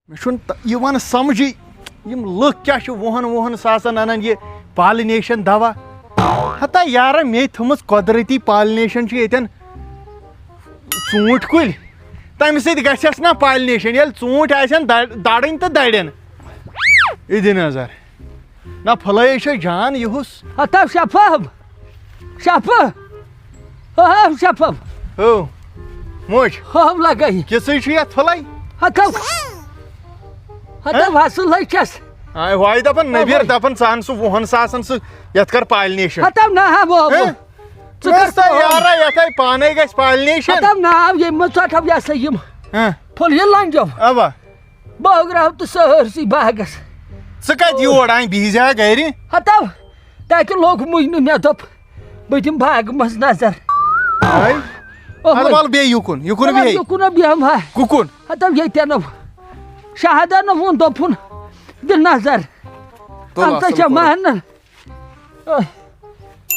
مےٚ سمجھی یِم لُکھ کیٛاہ چھِ وُہن ساسن انان یہِ پالِنیشن دوا ہتا یارا مے تھٲمٕژ قۄدرٔتی پالِنیشن چھِ ییٚتٮ۪ن ژوٗنٛٹھۍ کُلۍ تمہِ سۭتۍ گژھٮ۪س نا پالِنیشن ییٚلہِ ژوٗنٛٹھۍ آسن دڑٕنۍ تہٕ دڑٮ۪ن یہِ دِ نظر نہ پھٕلے چھِ جان یِہُس ہتا شفاف او موج لگٲیِتھ کِژٕے چھِ یتھ پھٕلے وصل ہے چھس وایہِ دپان نبیر دپان ژٕ ان سُہ 20 ساسن سُہ یتھ کر پالِنیشن یارا یتھ آیہِ پانے گژھِ پالِنیشن ناو ییٚمہِ منٛز ژٹو یہِ ہسا یِم پھٕلیہِ لنجو اوا بٲگراو تہٕ سٲرسٕے باغس ژٕ کتہِ یور انہِ بِہزِ گرِ ہتو تتہِ لوٚگ مُجنہٕ مےٚ دوٚپ بہٕ دِمہٕ باغہٕ منٛز نظر ول بیٚیہِ یُکُن یُکُن بیٚہمہٕ ہا کُکُن ہتو ییٚتٮ۪ن شاہدن ووٚن دوٚپُن دِ نظر ژٕ چھےٚ مانان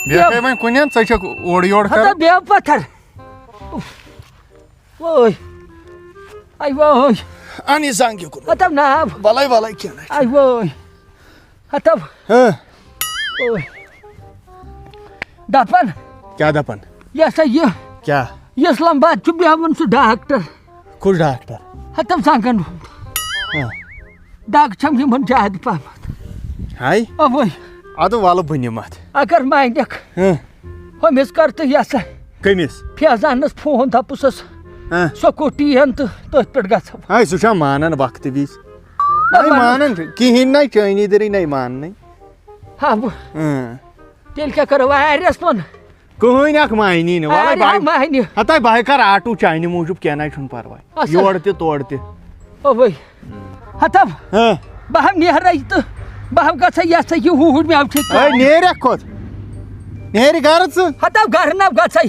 بیٚیہِ وۄنۍ کُنٮ۪ن ژٕ چھکھ اورٕ یورٕ ہتو بیٚہہ پتھر وٲے آے وٲے ان یہِ زنٛگ یُکُن ہتو ناو وَلے کینٛہہ آے وٲے ہتو دپان کیٛاہ دپان یہِ ہسا یہِ کیٛاہ اسلام آباد چھُ بیٚہوان سُہ ڈاکٹر کُس ڈاکٹر ہتو زنٛگن دگ چھم یِمن زیادٕ پہمتھ ہاے اوے ادٕ وَلہٕ بہٕ نِمہٕ اتھ اگر مانکھ ہُمِس کر تہٕ یہِ ہسا کٔمِس فیضانس فون دپُسس سکوٗٹی ہن تہٕ تٔتھۍ پٮ۪ٹھ گژھو ہاے سُہ چھا مانان وقتہٕ وِزِ نَے مانان کِہیٖنۍ نَے چٲنی دٔری نَے ماننٕے تیٚلہِ کیٛاہ کرو واریاہس ووٚن کٕہٕنۍ اکھ مانی نہٕ وَلے مانہِ ہتا بہٕ کرٕ آٹوٗ چانہِ موٗجوٗب کینٛہہ نَے چھُنہٕ پرواے یورٕ تہِ تورٕ تہِ اوے ہتو بہٕ ہا نیرے تہٕ بہٕ ہا گژھے یہِ ہسا یہِ ہوٗر مےٚ چھِ نیرکھ کوٚت نیرِ گرٕ ژٕ ہتو گرٕ نہ گژھے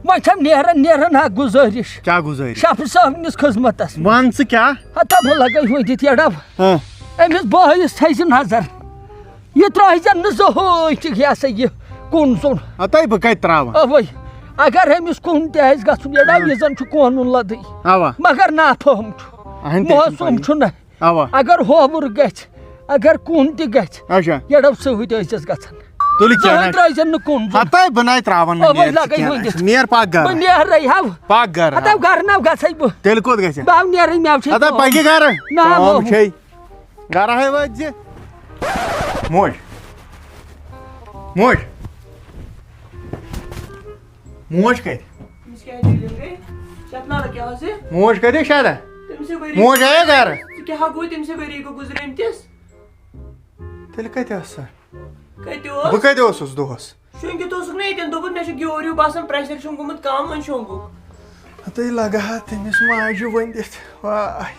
وۄنۍ چھم نیران اکھ گُزٲرِش کیٛاہ گُزٲرِش شفیع صٲبنِس خٔذمتس وَن ژٕ کیٛاہ ہتو بہٕ لگے ؤنِتھ یڈو أمِس بٲیِس تھٲیزِ نظر یہِ ترٛٲیزٮ۪ن نہٕ زٕہٕنۍ تہِ یہِ ہسا یہِ کُن ژوٚن ہتے بہٕ کتہِ تراوان اوے اگر أمِس کُن تہِ آسہِ گژھُن یڈو یہِ زن چھُ قونوٗن لدٕے اوا مگر نافہم چھُ موسوم چھُنہٕ اوا اگر ہووُر گژھِ اگر کُن تہِ گژھِ اچھا یڈو سۭتۍ ٲسِس گژھان تُلہِ کینٛہہ ترٛٲیزٮ۪ن نہٕ کُن ہتے بہٕ نَے تراوان نیر پکھ بہٕ گرٕ نیرے ہو پکھ گرٕ ہتو گرٕ نو گژھے بہٕ تیٚلہِ کوٚت گژھِ بہٕ آو نیرٕے مےٚ چھِ ہتا پکہِ گرٕ نا چھے گرٕ ہے وٲتۍ زِ موج موج موج کتہِ موج کتہِ شادا موج آیا گرٕ تیٚلہِ کتہِ ٲس سۄ بہٕ کتہِ اوسُس دۄہس ہتے لگہٕ ہا تٔمِس ماجہِ ؤنِتھ واے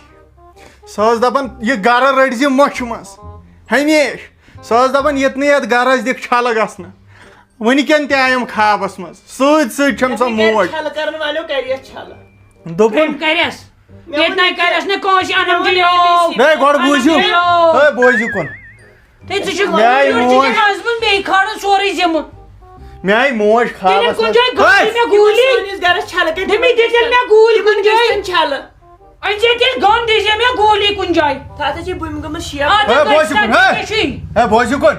سۄ ٲس دپان یہِ گرٕ رٔٹۍ زِ مۄچھِ منٛز ہمیشہِ سۄ ٲس دپان یِتنٕے یتھ گرس دِکھ چھلہٕ گژھنہٕ وٕنکیٚن تہِ آیم خوابس منٛز سۭتۍ سۭتۍ چھم سۄ موج دوٚپُن ہے گۄڈٕ بوٗزِو ہے بوٗزِو کُن مےٚ آیہِ موج خوابس بوٗزِو کُن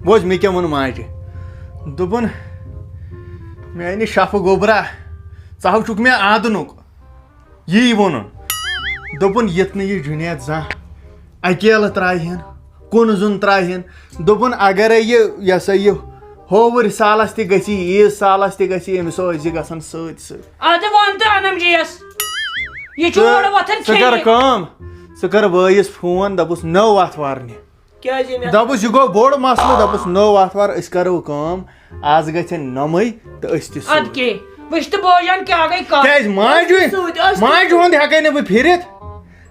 بوٗز مےٚ کیٛاہ ووٚن ماجہِ دوٚپُن میانہِ شفہٕ گوٚبرا ژٕ ہو چھُکھ مےٚ آدنُک یی ووٚنُن دوٚپُن یِتھ نہٕ یہِ جُنید زانٛہہ اکیلہٕ ترٛایہن کُن زوٚن ترٛایہن دوٚپُن اگرے یہِ ہسا یہِ ہووُرۍ سالس تہِ گژھی عیٖز سالس تہِ گژھی أمِس ٲسۍ یہِ گژھان سۭتۍ ژٕ کر کٲم ژٕ کر بٲیِس فون دپُس نٔو آتھوار نہِ دپُس یہِ گوٚو بوٚڑ مسلہٕ دپُس نٔو آتھوار أسۍ کرو کٲم آز گژھن نۄمٕے تہٕ أسۍ تہِ کیٛازِ ماجہِ ہُنٛد ہٮ۪کے نہٕ بہٕ پھرِتھ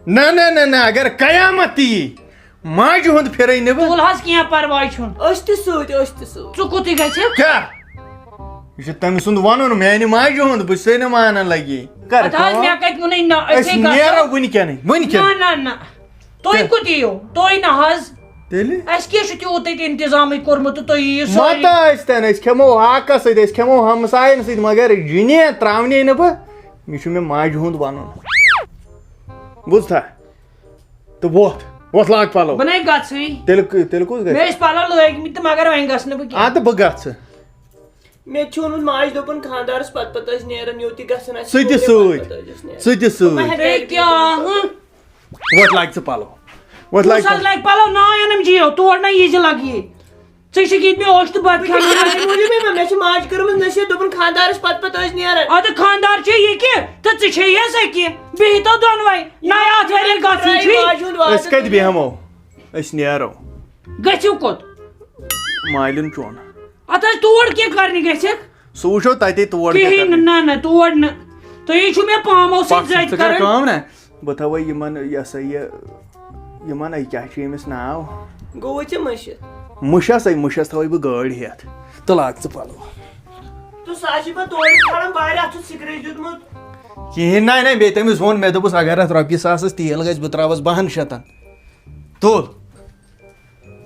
نہ نہ نہ اگر قیامت تہِ یی ماجہِ ہُنٛد پھرے نہٕ بہٕ کیٛاہ یہِ چھُ تٔمۍ سُنٛد وَنُن میانہِ ماجہِ ہُنٛد بہٕ چھُسے نہٕ مانان لگی أسۍ نیرو وٕنکیٚنٕے تیٚلہِ متا ٲسۍتن أسۍ کھٮ۪مو ہاکس سۭتۍ أسۍ کھٮ۪مو ہمساین سۭتۍ مگر جُنید تراونے نہٕ بہٕ یہِ چھُ مےٚ ماجہِ ہُنٛد وَنُن بوٗزتھا تہٕ وۄتھ لاگ پَلو بہٕ نَے گژھٕے تیٚلہِ کُس گژھِ مےٚ ٲسۍ پَلو لٲگمٕتۍ تہٕ مگر وۄنۍ گژھٕ نہٕ بہٕ کینٛہہ تہٕ بہٕ گژھٕ مےٚ چھُ ووٚنمُت ماجہِ دوٚپُن خانٛدارَس پَتہٕ ٲسۍ نیران یوٚت گژھان آسہِ ژٕ تہِ سۭتۍ ہے کیٛاہ وۄتھ لاگ ژٕ پَلو وۄتھ کُس حظ لگہِ پَلو نا اَنم جِیو تور نہ یی زِ لگ یہِ ژٕ چھُکھ ییٚتہِ مےٚ اوٚش تہٕ بَتہٕ کھٮ۪وان مےٚ چھِ ماجہِ کٔرمٕژ نصیٖحت دوٚپُن خانٛدارَس پَتہٕ ٲسۍ نیران اَدٕ خانٛدار چھُ یہِ کہِ تہٕ ژٕ چھے یَس أکہِ بِہِو تو دۄنوَے نَے آتھوارِ ییٚلہِ گژھُن چھُے ماجہِ ہُنٛد وعدٕ أسۍ کَتہِ بیٚہمو أسۍ نیرو گٔژھِو کوٚت مالٮ۪ن چون اَتھ حظ تور کیٚنٛہہ کَرنہِ گژھِکھ سُہ وٕچھو تَتے تور کِہیٖنۍ نہٕ نہ تور نہٕ تُہۍ چھُو مےٚ پامو سۭتۍ زٔدۍ کَرٕنۍ کٲم نا بہٕ تھاوَے یِمن یہِ ہسا یہِ یِمن کیٛاہ چھُ ییٚمِس ناو گوٚو ژےٚ مٔشِتھ مُشس تھاوَے بہٕ گٲڑۍ ہٮ۪تھ تہٕ لاگ ژٕ پَلو تہٕ سُہ آسہِ پَتہٕ تورٕ کھالان واریاہ اَتھ چھُ سِکریچ دیُتمُت کِہیٖنۍ نہ بیٚیہِ تٔمِس ووٚن مےٚ دوٚپُس اگر اَتھ رۄپیہِ ساسَس تیٖل گژھِ بہٕ ترٛاوَس 200 تُل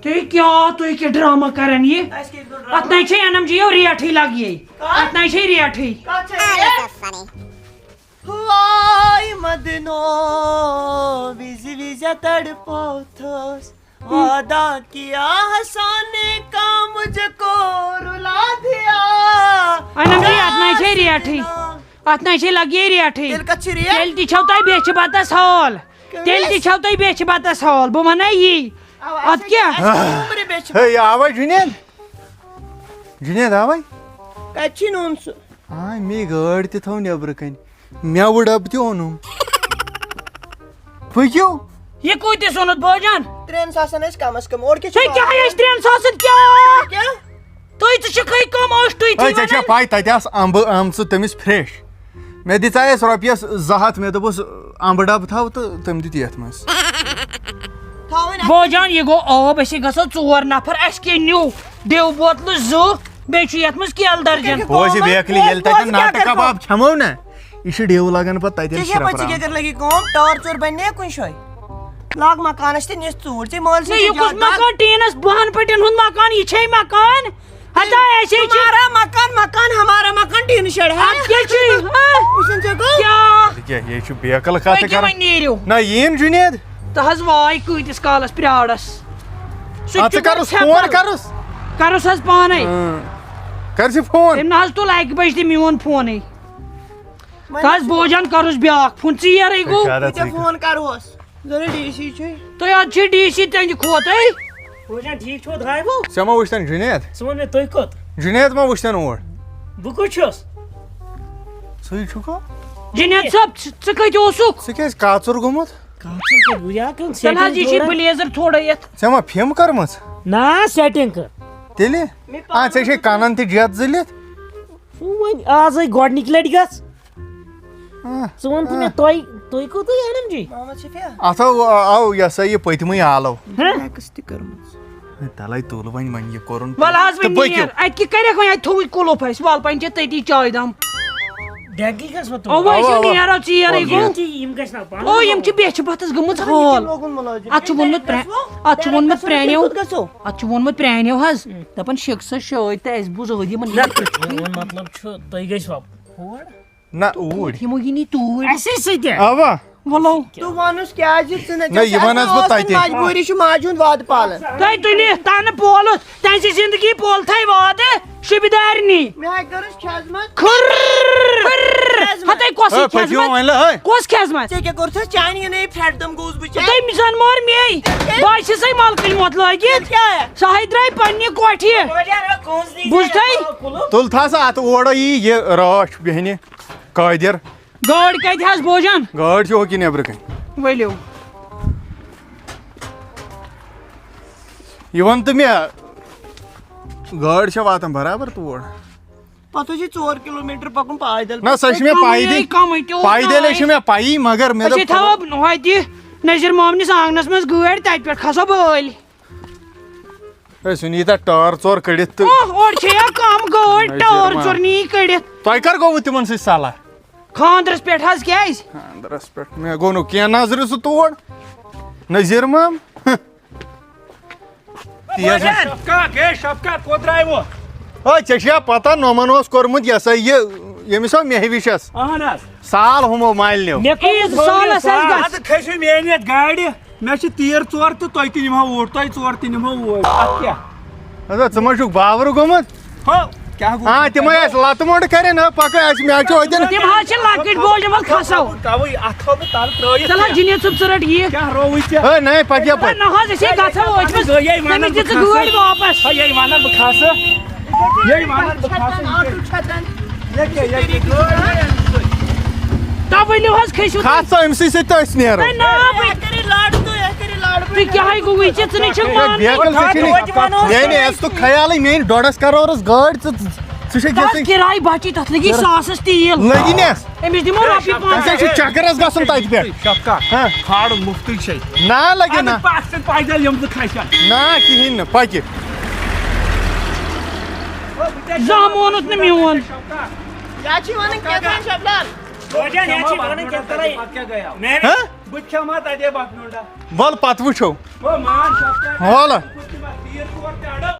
تُہۍ کیٛاہ ڈرٛاما کَران یہِ اَسہِ کیٛاہ گوٚو اَتھ نَے چھے اَنم جِیو ریٹھٕے لگ یے اَتھ نَے چھے ریٹھٕے ہواے مدنو وِزِ وِزِ تڑپوتھس وعدہ کیا حسن نے کا مجھ کو رلا دیا اَنم جی اَتھ نَے چھے ریٹھٕے اَتھ نَے چھے لگ یے ریٹھٕے تیٚلہِ کَتھ چھِ ریٹ تیٚلہِ تہِ چھو تۄہہِ بیچھِ بَتَس ہال تیٚلہِ تہِ چھو تۄہہِ بیچھِ بَتَس ہال بہٕ وَنے یی اَدٕ کیٛاہ ہے آوے جُنید آوے کَتہِ چھُے نوٚن سُہ آ مے گٲڑۍ تہِ تھٲو نیٚبرٕ کَنۍ مٮ۪وٕ ڈَبہٕ تہِ اوٚنُم پٔکِو یہِ کۭتِس اوٚنُتھ بٲجان 3 ساسن ٲسۍ کَمس کَم اورٕ تُہۍ کیٛاہ ٲسۍ 3 ساسَن کیٛاہ تُہۍ تہِ چھِکھٕے کَم ٲسٹُے ژےٚ چھےٚ پاے تَتہِ آسہٕ اَمبہٕ آمژٕ تٔمِس فرٛٮ۪ش مےٚ دِژایس رۄپیَس 200 مےٚ دوٚپُس اَمبہٕ ڈَبہٕ تھاو تہٕ تٔمۍ دیُت یَتھ منٛز بٲجان یہِ گوٚو ٲب أسۍ گژھو 4 نفر اَسہِ کیٛاہ نیوٗ ڈِو بوتلہٕ 2 بیٚیہِ چھُ یَتھ منٛز کیلہٕ درجن بوزِ بیکلہِ ییٚلہِ تَتٮ۪ن ناٹہٕ کباب کھٮ۪مو نا یہِ چھُ ڈِو لگان پَتہٕ تَتٮ۪ن ژےٚ کیٛاہ لگی کٲم ٹٲر ژور بَنہِ کُنہِ جایہِ لاگ مکانس تہِ نِس ژوٗر ژےٚ مٲلۍ یہِ کُس مکان ٹیٖنس 2 پٔٹین ہُنٛد مکان یہِ چھے مکان مکان ہمارا مکان ٹیٖن شیڈ یہِ چھُ بیکل کَتھ وۄنۍ نیٖرِو نہ یِیِن جُنید تہٕ حظ واے کۭتِس کالس پرٛارس سُہ تہِ کَرُس فون کَرُس کَرُس حظ پانے کَرزِ فون تٔمۍ نہ حظ تُل 1 بجہِ تہِ میون فونٕے تہٕ حظ بوجان کَرُس بیٛاکھ فون ژیرٕے گوٚو فون کَرہوس ضروٗری ڈی سی چھُے تُہۍ حظ چھِ ڈی سی تہنٛدِ کھوتٕے ٹھیٖک چھُوا درٛایوٕ ژےٚ ما وٕچھتن جُنید ژٕ وَن مےٚ تُہۍ کوٚت جُنید ما وٕچھتن اور بہٕ کوٚت چھُس ژٕے چھُکھا جُنید صٲب ژٕ کَتہِ اوسُکھ ژٕ کیٛازِ کاژُر گوٚمُت تیٚلہِ حظ یہِ چھِ بٕلیزر تھوڑا یَتھ ژےٚ ما فِم کٔرمٕژ نا سیٹِنٛگ کٔر تیٚلہِ ژےٚ چھے کَنن تہِ جٮ۪ت زٕلِتھ وۄنۍ آزٕے گۄڈنِکہِ لَٹہِ گژھ ژٕ وَن تہٕ مےٚ تُہۍ کوٚتُے اَنم جی اَتھ آو یہِ ہسا یہِ پٔتمٕے آلو تہِ کٔرمٕژ تَلے تُل وۄنۍ یہِ کوٚرُن وَلہٕ حظ وۄنۍ نیر اَتہِ کیٛاہ کَریکھ وۄنۍ اَتہِ تھوٚوُے کُلُف اَسہِ وَلہٕ وۄنۍ چھِ تٔتی چاے دام ڈٮ۪گی گژھِ وۄنۍ اَوَے چھِ نیرو ژیرٕے گوٚو یِم گژھِ نا او یِم چھِ بیچھِ بَتَس گٔمٕژ حال اَتھ چھُ ووٚنمُت پرٛانیو حظ دَپان شِکسہٕ شٲدۍ تہٕ اَسہِ بوٗز ٲدۍ یِمن مطلب چھُ تُہۍ گٔژھوا ہور نہ اوٗرۍ یِمو یی نہٕ توٗرۍ اَسے سۭتۍ اوا وَلو تہٕ وَنُس کیٛازِ ژٕ نہ یہِ وَن حظ بہٕ تَتہِ مجبوٗری چھُ ماجہِ ہُنٛد وعدٕ پالان تۄہہِ تُلِتھ تَنہٕ پولُت تَہنٛزِ زِندگی پولتھٕے وعدٕ شُبِدارنی مےٚ ہَے کٔرٕس کھٮ۪زمَت کۄس کھٮ۪زمَژ ژےٚ کیٛاہ کوٚرتھس چانہِ یِنَے فرٛٮ۪نٛڈ تِم گوٚوُس بہٕ تٔمۍ زَن مور مے بہٕ چھِسَے مَلکٕنۍ موت لٲگِتھ سۄ ہَے درٛاے پنٛنہِ کوٹھِ بوٗزتھٕے تُل تھا سا اَتھ اورٕ یی یہِ رٲچھ بیٚہنہِ قٲدِر گٲڑۍ کَتہِ حظ بوجان گٲڑۍ چھِ ہوکہِ نیٚبرٕ کَنۍ ؤلِو یہِ وَن تہٕ مےٚ گٲڑۍ چھےٚ واتان برابر تور پَتہٕ چھِ 4 کِلوٗمیٖٹر پَکُن پایدٔلۍ نہ سۄ چھِ مےٚ پایدٔلۍ چھِ مےٚ پَیی مگر مےٚ أسۍ تھاوو ہوتہِ نذیٖر محمدنِس آنٛگنَس منٛز گٲڑۍ تَتہِ پٮ۪ٹھ کھسو بٲلۍ سُہ نی تَتھ ٹٲر ژور کٔڑِتھ تہٕ اورٕ چھے یا کَم گٲڑۍ ٹٲر ژور نی کٔڑِتھ تۄہہِ کر گوٚوُ تِمن سۭتۍ صلح خانٛدرَس پٮ۪ٹھ حظ کیٛازِ خانٛدرَس پٮ۪ٹھ مےٚ گوٚو نہٕ کینٛہہ نظرِ سُہ تور نذیٖر مام ژےٚ چھےٚ پتہ نومن اوس کوٚرمُت یہِ ہسا یہِ ییٚمِس آو مہوِشس اہن حظ سال ہُمو مالنیو کھٔسِو میانہِ یتھ گاڑِ مےٚ چھِ تیٖر 4 تہٕ تۄہہِ تہِ نِمہو اوٗرۍ تۄہہِ 4 تہِ نِمہو اوٗرۍ اَتھ کیٛاہ اَدا ژٕ ما چھُکھ باورٕ گوٚمُت ہو کیٛاہ گوٚو ہاں تِمے ٲسۍ لتہٕ موٚنٛڈ کَرن پَکہٕ اَسہِ مےٚ چھُ ہوٚتٮ۪ن تِم حظ چھِ لۄکٕٹۍ بوجھ یِمن کھسو توے اَتھ تھوٚو بہٕ تَلہٕ ترٛٲیِتھ چل حظ جِنید صٲب ژٕ رَٹ یہِ کیٛاہ رووٕے ژےٚ ہے نَے پَکہِ یَپٲرۍ نہ حظ أسۍ ہے گژھو أتھۍ منٛز تٔمِس دِ ژٕ گٲڑۍ واپس یے وَنان بہٕ کھسہٕ یے وَنان بہٕ کھسہٕ تۄہہِ ؤنِو حظ کھٔسِو کھس ژٕ أمسٕے سۭتۍ تہٕ أسۍ نیرو تُہۍ کیٛاہ گوٚو ژےٚ ژٕ نَے چھَکھ بیکل ژٕ چھُنہٕ میانہِ اَسہِ خیالٕے میٲنۍ 1.5 کرورس گٲڑۍ ژٕ چھکھ کِراے بچی تَتھ لگی ساسَس تیٖل لٔگِنٮ۪س أمِس دِمو رۄپیہِ اَسے چھُ چکرس گژھُن تَتہِ پٮ۪ٹھ کھالُن مُفتٕے چھے نا لگہِ نہ پیدل یِم زٕ کھسن نا کِہیٖنۍ نہٕ پَکہِ زانٛہہ مونُت نہٕ میون بہٕ کھٮ۪مہٕ ہا تَتے بَتہٕ میوٚنٛڈا وَلہٕ پتہٕ وٕچھو مان وَلہٕ تیٖر 4 تہِ اَڑو